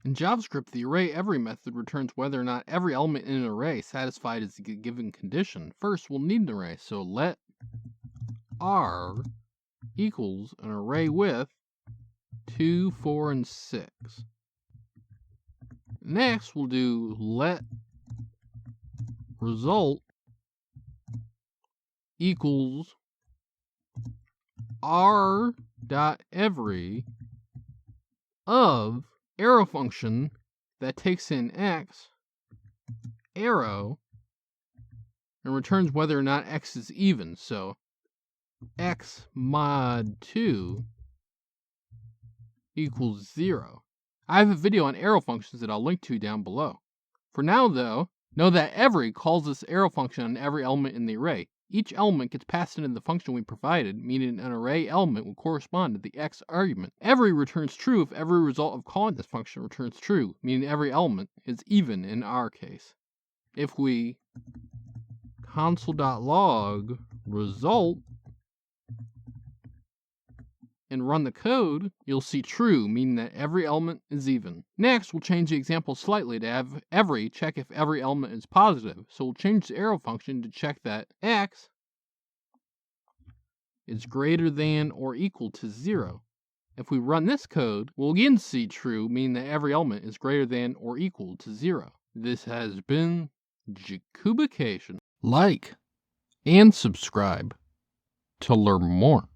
In JavaScript, the array_every method returns whether or not every element in an array satisfied its given condition. First, we'll need an array, so let r equals an array with 2, 4, and 6. Next, we'll do let result equals r.every of arrow function that takes in x arrow and returns whether or not x is even. So x mod 2 equals 0. I have a video on arrow functions that I'll link to down below. For now, though, know that every calls this arrow function on every element in the array. Each element gets passed into the function we provided, meaning an array element will correspond to the x argument. Every returns true if every result of calling this function returns true, meaning every element is even in our case. If we console.log result and run the code, you'll see true, meaning that every element is even. Next, we'll change the example slightly to have every check if every element is positive. So we'll change the arrow function to check that x is greater than or equal to 0. If we run this code, we'll again see true, meaning that every element is greater than or equal to 0. This has been Jakubication. Like and subscribe to learn more.